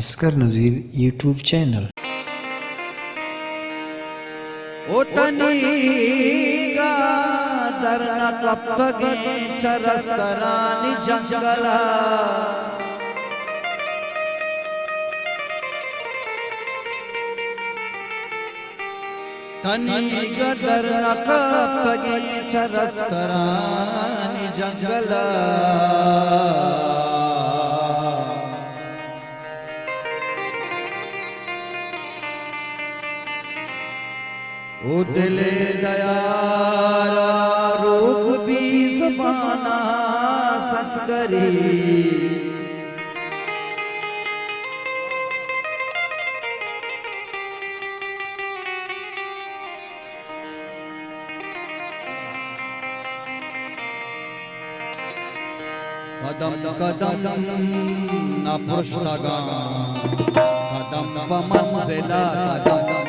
Oscar नज़ीर YouTube channel. जंगला तनी गदर नकपगे चरस्तरानी जंगला उदले दयारा रूप भी ज़बाना संगरी कदम कदम न पुष्टगा कदम मंजिला कदम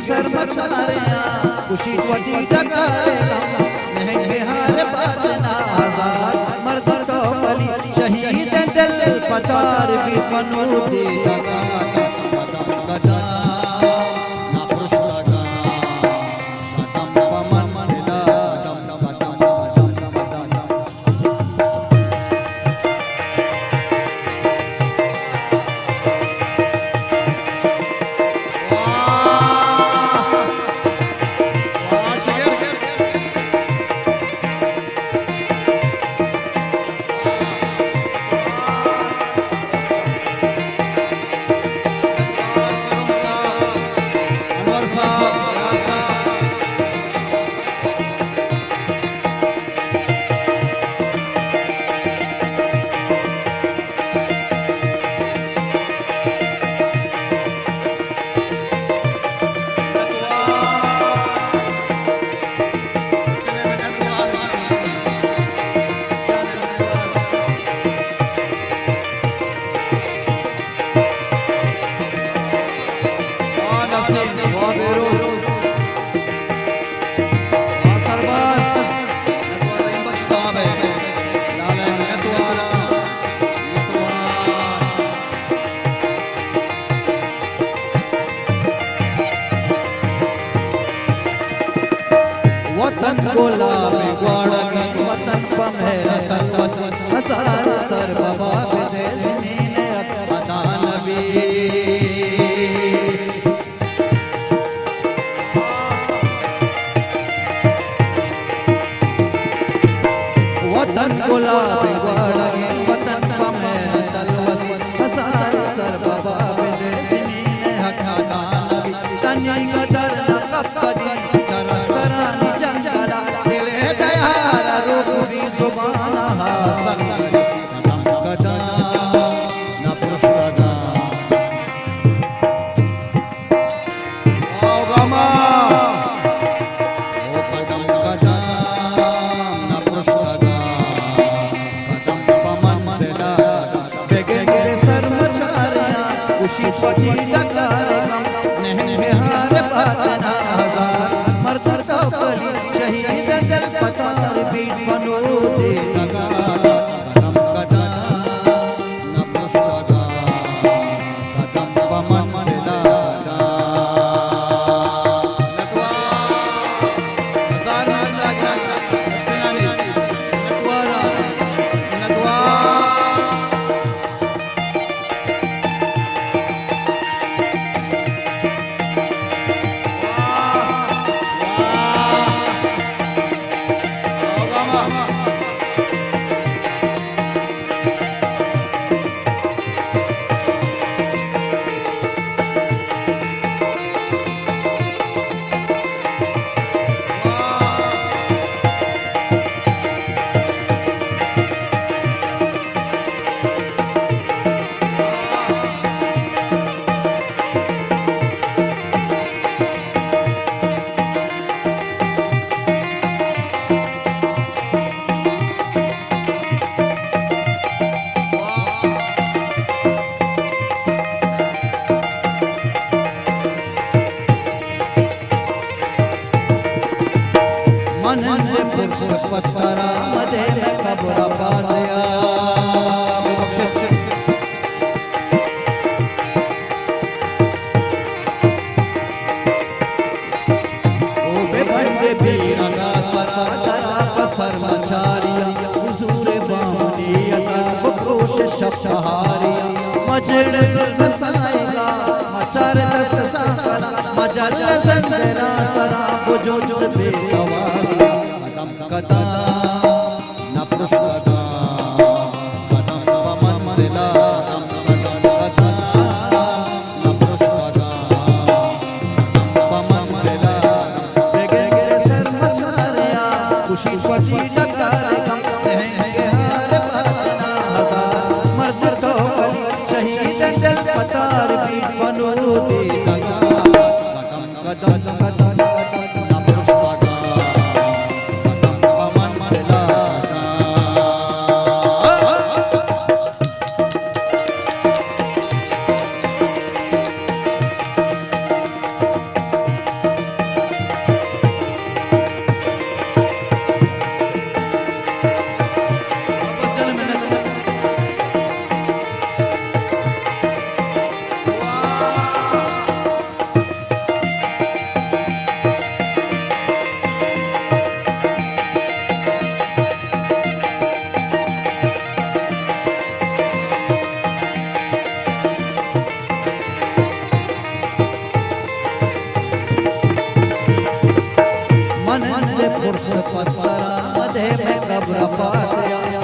सर मचारेया खुशी वती डकारेगा महंगे हार बाजना आजाद मर्द तो बली शहीद दिल पतार भी बनूते कदम कदम ना पुरुष लगा कदम पमन मिला कदम कदम वतन गोला में ग्वाड़ा वतन पमेरा तलवस हजार सर बाबा विदेश नीने अपना नबी वतन गोला में ग्वाड़ा वतन पमेरा तलवस हजार सर बाबा विदेश नीने अपना नबी तनी गदर नकपगे खुशी पति डकारेगा नहने हार बाजना आजाद मर्द तो बली शहीद दिल पतार भी बनूते कदम कदम न पुष्टगा कदम पमन मिला दरा बसर मचारिया हुजूर बामनी अता बखोश शफहारिया मजड़ रसाएगा मचर दस्त साला मजल संजरा सरा बुजुज बेगवारिया कदम कदम न पुरुष कदम पमन मरला पत्थरा मधे में कब्र पाया